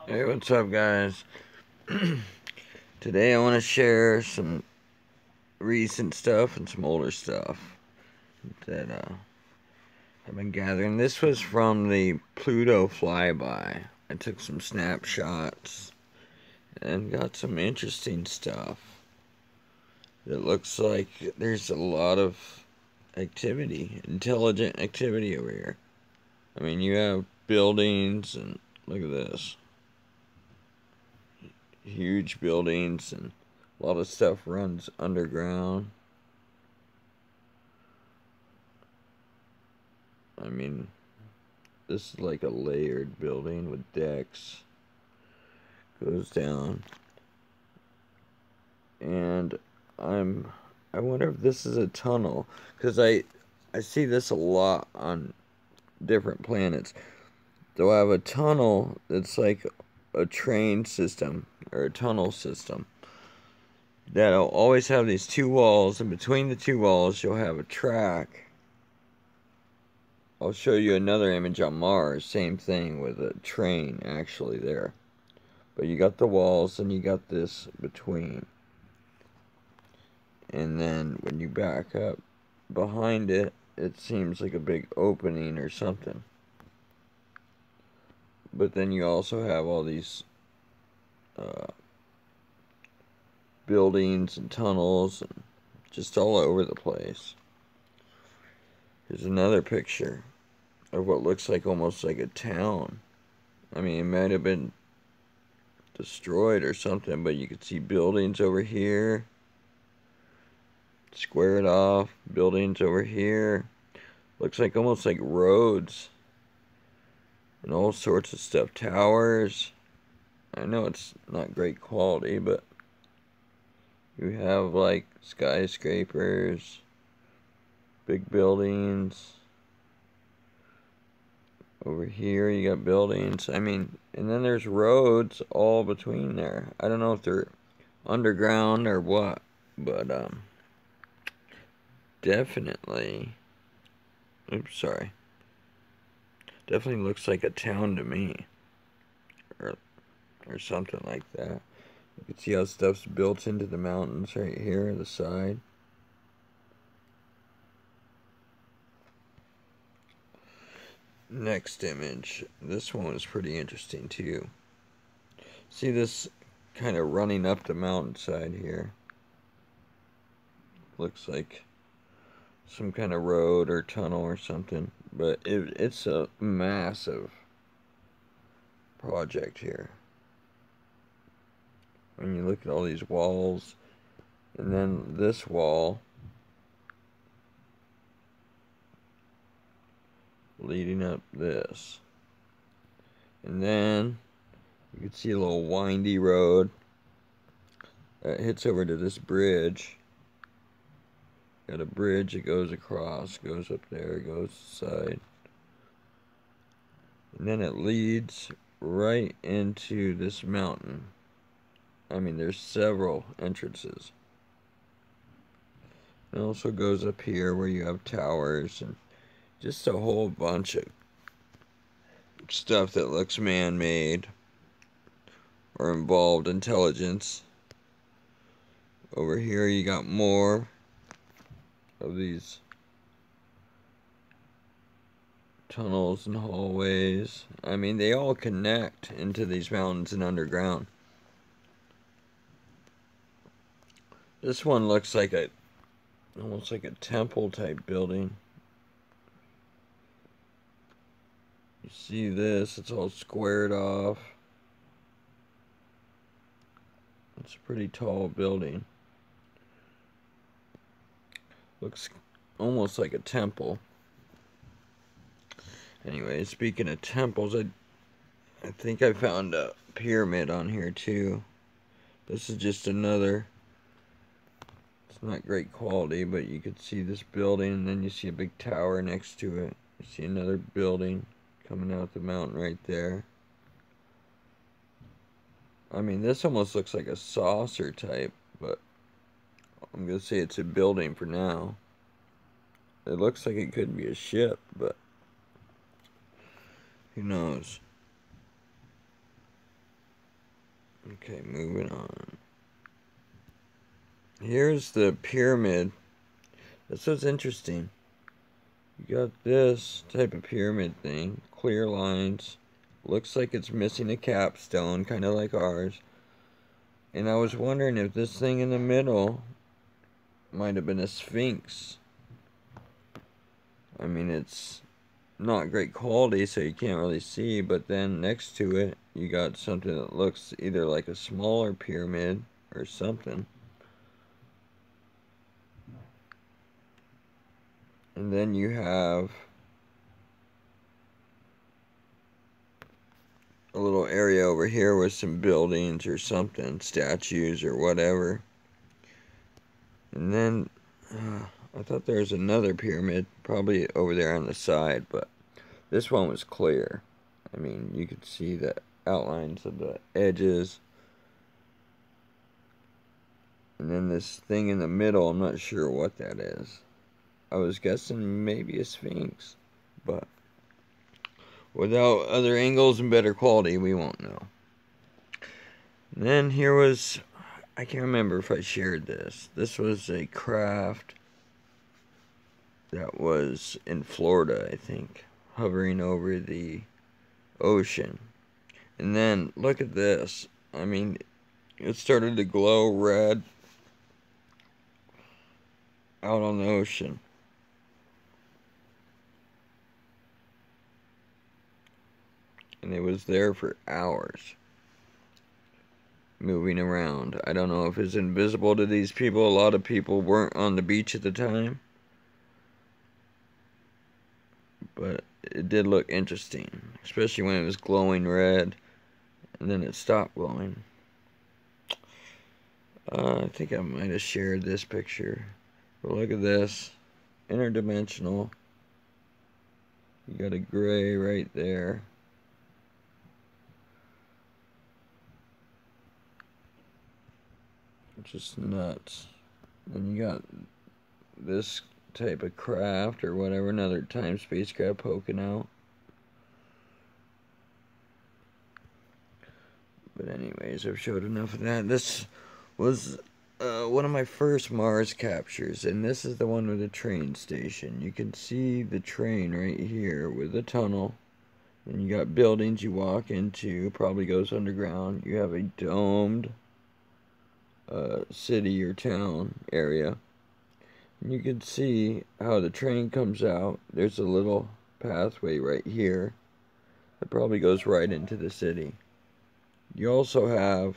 Hey, what's up, guys? Today I want to share some recent stuff and some older stuff that I've been gathering. This was from the Pluto flyby. I took some snapshots and got some interesting stuff. It looks like there's a lot of activity, intelligent activity over here. I mean, you have buildings, and look at this. Huge buildings, and a lot of stuff runs underground. I mean, this is like a layered building with decks. Goes down. And I wonder if this is a tunnel, cuz I see this a lot on different planets. They'll have a tunnel that's like a train system or a tunnel system. That'll always have these two walls, and between the two walls you'll have a track. I'll show you another image on Mars, same thing with a train actually there. But you got the walls and you got this between. And then when you back up behind it, it seems like a big opening or something. But then you also have all these buildings and tunnels and just all over the place. Here's another picture of what looks like almost like a town. I mean, it might have been destroyed or something, but you can see buildings over here, squared off, buildings over here. Looks like almost like roads and all sorts of stuff. Towers. I know it's not great quality, but you have like skyscrapers, big buildings. Over here you got buildings. I mean, and then there's roads all between there. I don't know if they're underground or what, but definitely, oops, sorry. Definitely looks like a town to me. Or something like that. You can see how stuff's built into the mountains right here on the side. Next image. This one was pretty interesting too. See this kind of running up the mountainside here. Looks like some kind of road or tunnel or something. But it's a massive project here. When you look at all these walls, and then this wall leading up this, and then you can see a little windy road that hits over to this bridge. Got a bridge that goes across, goes up there, goes side, and then it leads right into this mountain. I mean, there's several entrances. It also goes up here where you have towers and just a whole bunch of stuff that looks man-made or involved intelligence. Over here you got more of these tunnels and hallways. I mean, they all connect into these mountains and underground. This one looks like almost like a temple type building. You see this, it's all squared off. It's a pretty tall building. Looks almost like a temple. Anyway, speaking of temples, I think I found a pyramid on here too. This is just another. It's not great quality, but you could see this building, and then you see a big tower next to it. You see another building coming out the mountain right there. I mean, this almost looks like a saucer type, but I'm gonna say it's a building for now. It looks like it could be a ship, but who knows? Okay, moving on. Here's the pyramid. This was interesting. You got this type of pyramid thing. Clear lines. Looks like it's missing a capstone, kind of like ours. And I was wondering if this thing in the middle might have been a sphinx. I mean, it's not great quality, so you can't really see, but then next to it, you got something that looks either like a smaller pyramid or something. And then you have a little area over here with some buildings or something, statues or whatever. And then I thought there was another pyramid probably over there on the side, but this one was clear. I mean, you could see the outlines of the edges. And then this thing in the middle, I'm not sure what that is. I was guessing maybe a sphinx, but without other angles and better quality, we won't know. And then here was, I can't remember if I shared this. This was a craft that was in Florida, I think, hovering over the ocean. And then look at this. I mean, it started to glow red out on the ocean. And it was there for hours, moving around. I don't know if it's invisible to these people. A lot of people weren't on the beach at the time, but it did look interesting, especially when it was glowing red and then it stopped glowing. I think I might have shared this picture, but look at this, interdimensional. You got a gray right there. Just nuts. Then you got this type of craft or whatever, another time spacecraft poking out. But anyways, I've showed enough of that. This was one of my first Mars captures, and this is the one with the train station. You can see the train right here with a tunnel. And you got buildings you walk into, probably goes underground. You have a domed city or town area. And you can see how the train comes out. There's a little pathway right here that probably goes right into the city. You also have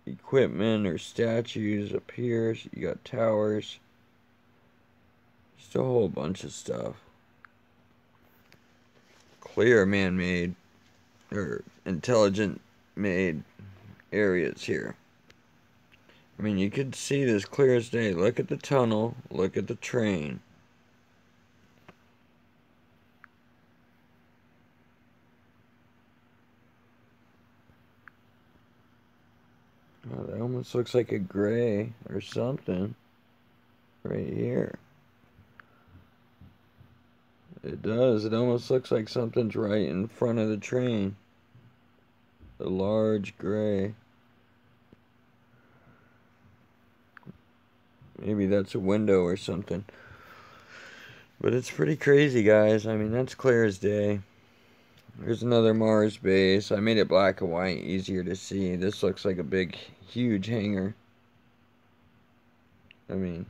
equipment or statues up here. You got towers. Just a whole bunch of stuff. Clear man-made or intelligent-made areas here. I mean, you could see this clear as day. Look at the tunnel. Look at the train. Oh, that almost looks like a gray or something right here. It does. It almost looks like something's right in front of the train. A large gray. Maybe that's a window or something. But it's pretty crazy, guys. I mean, that's clear as day. There's another Mars base. I made it black and white, easier to see. This looks like a big, huge hangar. I mean,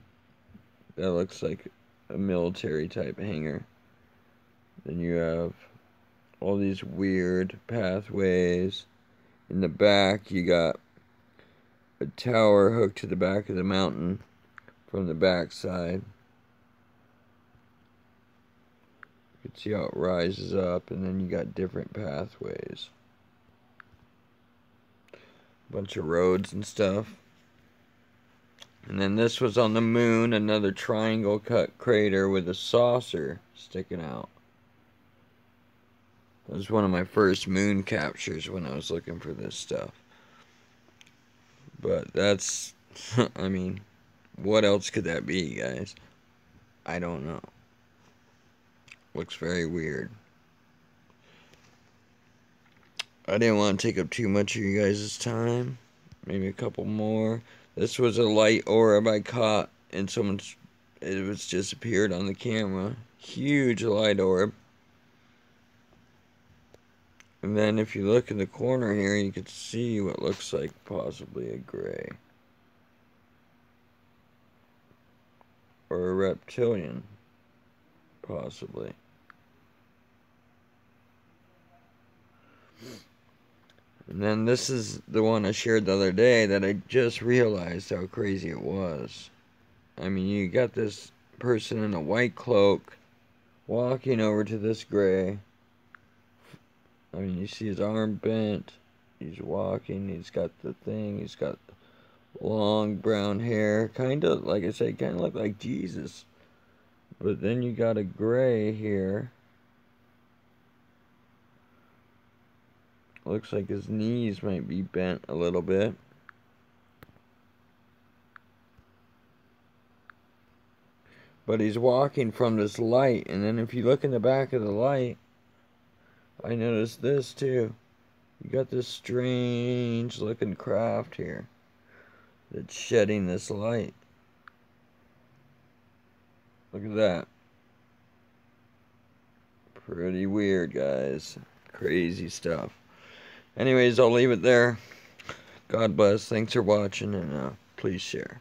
that looks like a military type hangar. Then you have all these weird pathways. In the back, you got a tower hooked to the back of the mountain from the back side. You can see how it rises up, and then you got different pathways. Bunch of roads and stuff. And then this was on the moon, another triangle cut crater with a saucer sticking out. That was one of my first moon captures when I was looking for this stuff. But that's, I mean, what else could that be, guys? I don't know. Looks very weird. I didn't want to take up too much of you guys' time. Maybe a couple more. This was a light orb I caught, and it was just appeared on the camera. Huge light orb. And then if you look in the corner here, you can see what looks like possibly a gray. Or a reptilian, possibly. And then this is the one I shared the other day that I just realized how crazy it was. I mean, you got this person in a white cloak walking over to this gray. I mean, you see his arm bent. He's walking. He's got the thing. He's got long brown hair. Kind of, like I said, kind of look like Jesus. But then you got a gray here. Looks like his knees might be bent a little bit. But he's walking from this light. And then if you look in the back of the light, I noticed this too. You got this strange looking craft here that's shedding this light. Look at that. Pretty weird, guys. Crazy stuff. Anyways, I'll leave it there. God bless. Thanks for watching, and please share.